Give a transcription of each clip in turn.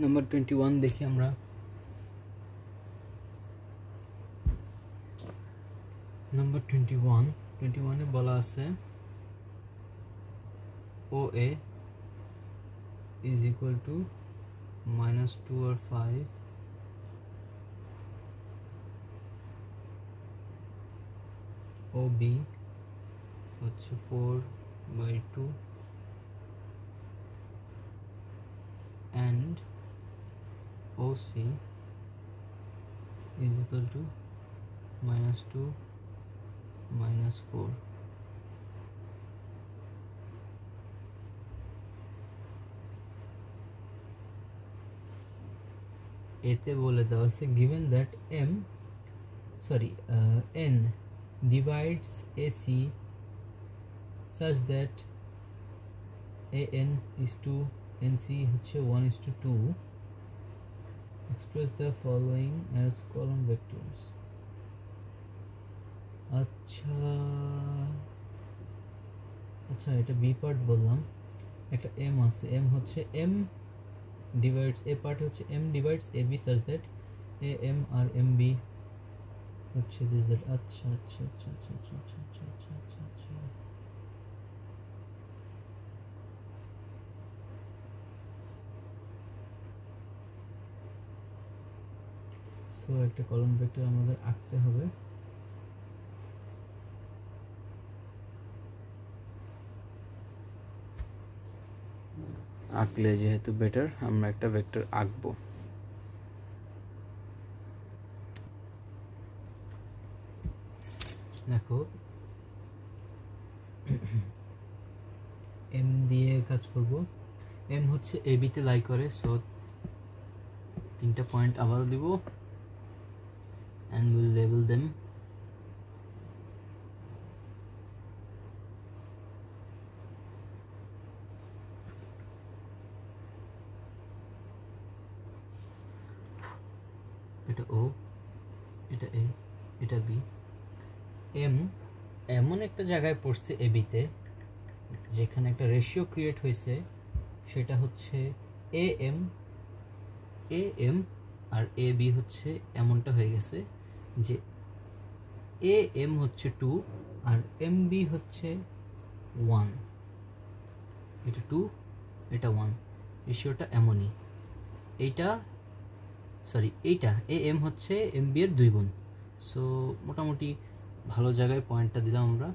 Number 21 দেখি আমরা। Number 21 এ বলা আছে OA is equal to -2 or 5 OB হচ্ছে 4/2 and OC is equal to -2 -4. এতে বলে দেওয়া আছে given that n divides AC such that AN is to NC হচ্ছে 1:2, express the following as column vectors. আচ্ছা এটা বি পার্ট বললাম, একটা m আছে, m হচ্ছে m divides a part হচ্ছে m divides AB such that AM আর MB হচ্ছে this that আচ্ছা সো একটা কলাম ভেক্টর আমাদের আঁকতে হবে। আঁকলে যেহেতু বেটার, আমরা একটা ভেক্টর আঁকবো। দেখো এম দিয়ে কাজ করব। এম হচ্ছে এবি তে লাই করে, সো 3টা পয়েন্ট আবারও দিব and we'll label them এটা O, এটা A, এটা B। M এমন একটা জায়গায় পড়ছে এবি তে যেখানে একটা রেশিও ক্রিয়েট হয়েছে, সেটা হচ্ছে AM আর AB হচ্ছে এমনটা হয়ে গেছে যে AM হচ্ছে 2 আর MB হচ্ছে 1, এটা 2 এটা 1, রেশিওটা এমনই। এইটা AM হচ্ছে MB এর 2 গুণ। সো মোটামুটি ভালো জায়গায় পয়েন্টটা দিলাম আমরা।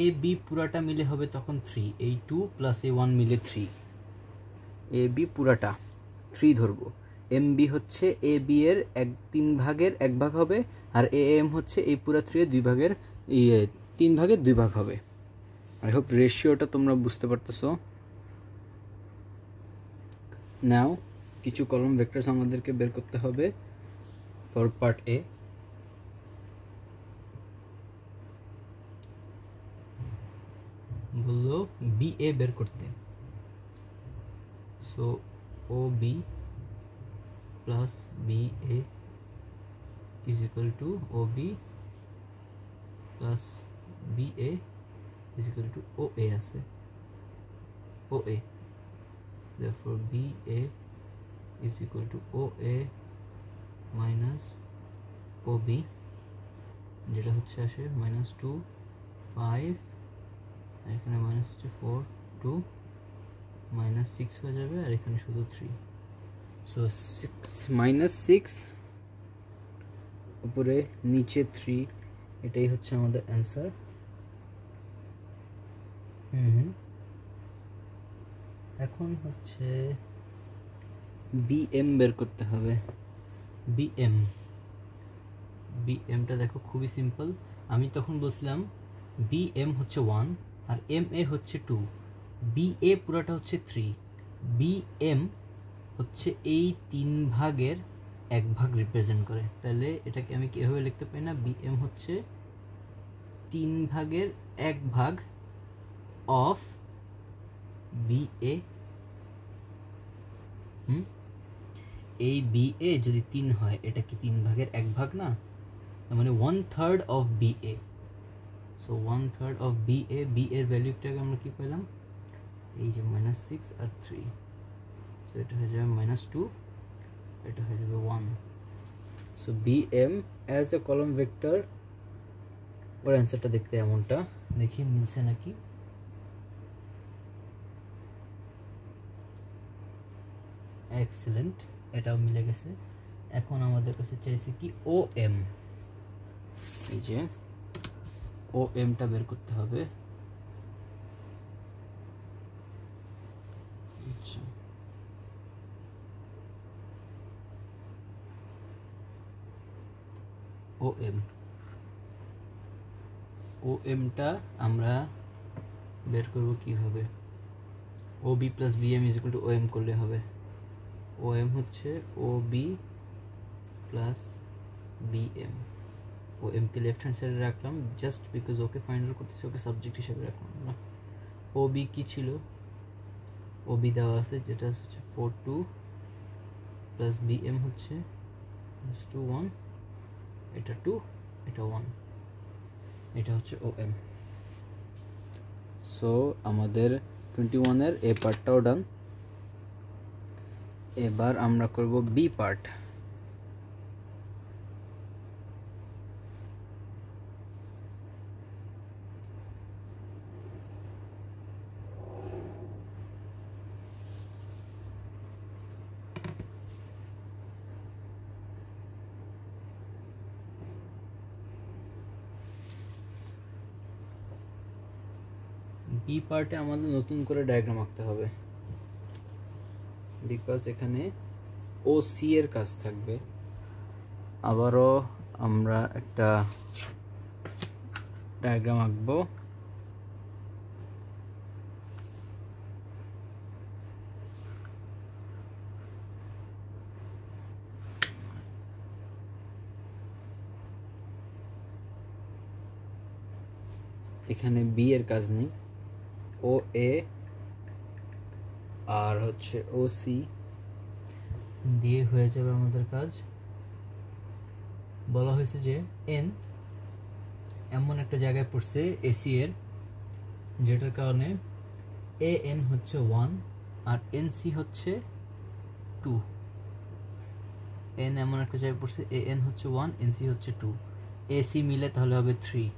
AB পুরাটা মিলে হবে তখন 3, এই 2 প্লাস এই 1 মিলে 3। AB পুরাটা 3 ধরবো। MB হচ্ছে AB এর 3 ভাগের 1 ভাগ হবে, আর AM হচ্ছে এই পুরা 3 এর 3 ভাগের 2 ভাগ হবে। আই হোপ রেশিওটা তোমরা বুঝতে পারতেছো। নাও কিছু কলাম ভেক্টরস আমাদেরকে বের করতে হবে ফর পার্ট এ। বললো BA বের করতে, so OB plus BA is equal to OB plus BA is equal to OA আছে, OA, therefore BA is equal to OA minus OB, যেটা হচ্ছে আসে -2 5 আর এখানে মাইনাস হচ্ছে 4 2 -6 হয়ে যাবে, আর এখানে শুধু 3, সো 6 উপরে নিচে 3, এটাই হচ্ছে আমাদের অ্যান্সার। এখন হচ্ছে BM বের করতে হবে। BMটা দেখো খুবই সিম্পল। আমি তখন বলছিলাম BM হচ্ছে 1 আর MA হচ্ছে 2, BA পুরাটা হচ্ছে 3, BM হচ্ছে এই 3 ভাগের 1 ভাগ রিপ্রেজেন্ট করে। তাহলে এটাকে আমি কিভাবে লিখতে পারি না, BM হচ্ছে 3 ভাগের 1 ভাগ অফ BA। এই BA যদি 3 হয়, এটা কি 3 ভাগের 1 ভাগ না, তার মানে 1/3 of BA। So 1/3 of BA, B এর ভ্যালুটাকে আমরা কি পেলাম, এই যে -6 আর 3। সো এটা হয়ে যাবে -2, এটা হয়ে যাবে 1। So BM as a column vector, ওর অ্যান্সারটা দেখতে এমনটা, দেখি মিলছে নাকি। এক্সেলেন্ট, এটাও মিলে গেছে। এখন আমাদের কাছে চাইছে কি OM, এই যে OMটা বের করতে হবে। আচ্ছা, OMটা আমরা বের করব কিভাবে? OB plus BM is equal to OM করলে হবে। OM হচ্ছে OB প্লাস BM। OM কে লেফট হ্যান্ড সাইডে রাখলাম just because okay find out করতেছি, ওকে সাবজেক্ট হিসেবে রাখলাম না। OB কি ছিল? OB দেওয়া আছে, যেটা হচ্ছে 4 2 প্লাস BM হচ্ছে 2 1, এটা 2, এটা 1, এটা হচ্ছে OM। সো আমাদের 21 এর এ পার্টটাও ডান। এবার আমরা করব বি পার্ট। বি পার্টে আমাদের নতুন করে ডায়াগ্রাম আঁকতে হবে, বিকজ এখানে OC এর কাজ থাকবে। আবারও আমরা একটা ডায়াগ্রাম আঁকবো। এখানে বি এর কাজ নেই, OA আর হচ্ছে OC দিয়ে হয়ে যাবে আমাদের কাজ। বলা হয়েছে যে N এমন একটা জায়গায় পড়ছে AC এর, যেটার কারণে AN হচ্ছে 1 আর NC হচ্ছে 2। N এমন একটা জায়গায় পড়ছে, AN হচ্ছে 1, NC হচ্ছে 2, AC মিলে তাহলে হবে 3।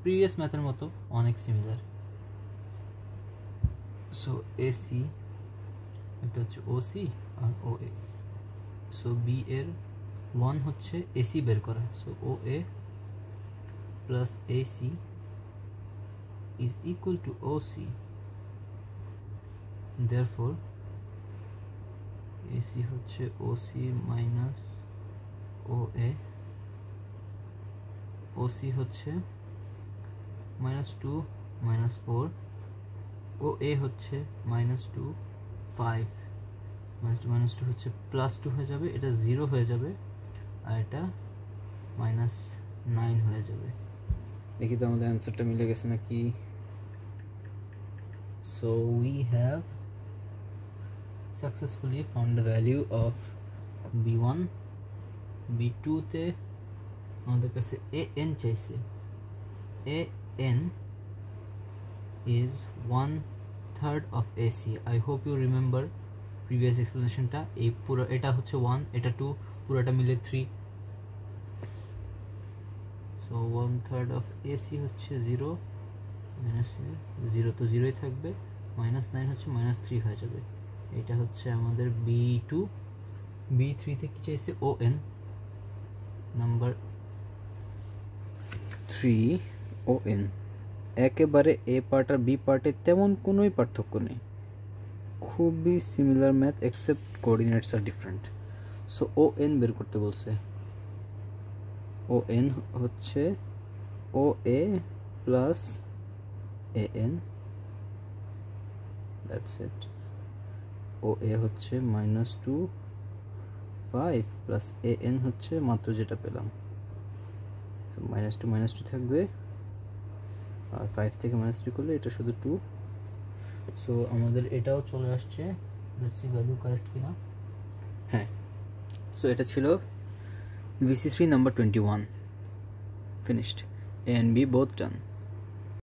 প্রিভিয়াস ম্যাথের মতো অনেক সিমিলার। সো AC, এটা হচ্ছে OC আর OA। সো বি এর 1 হচ্ছে AC বের করা, so OA plus AC is equal to OC, therefore AC হচ্ছে OC minus OA, OC হচ্ছে -2 -4, OA হচ্ছে -2 5, -2 হচ্ছে +2 হয়ে যাবে, এটা 0 হয়ে যাবে আর এটা -9 হয়ে যাবে। দেখি তো আমাদের অ্যান্সারটা মিলে গেছে নাকি। So we have successfully found the value of B1. B2 তে আমাদের কাছে AN চাইছে, AN is 1/3 of AC. I hope you remember previous explanation টা। এই পুরো এটা হচ্ছে 1, এটা 2, পুরোটা মিলে 3। সো 1/3 of AC হচ্ছে 0 0 তো 0ই থাকবে, -9 হচ্ছে -3 হয়ে যাবে। এটা হচ্ছে আমাদের B2। B3 তে কি চাইছে? ON number 3 ON। একেবারে এ পার্ট আর বি পার্টে তেমন কোনোই পার্থক্য নেই, খুবই সিমিলার ম্যাথ এক্সেপ্ট কোঅর্ডিনেটস আর ডিফারেন্ট। সো ON বের করতে বলছে। ON হচ্ছে OA plus AN, that's it. OA হচ্ছে -2 5 প্লাস AN হচ্ছে মাত্র যেটা পেলাম, সো -2 থাকবে আর 5 থেকে -3 করলে এটা শুধু 2। সো আমাদের এটাও চলে আসছে, লেটস সি ভ্যালু কারেক্ট কিনা। হ্যাঁ, সো এটা ছিল VC3 number 21 finished. A and B both done.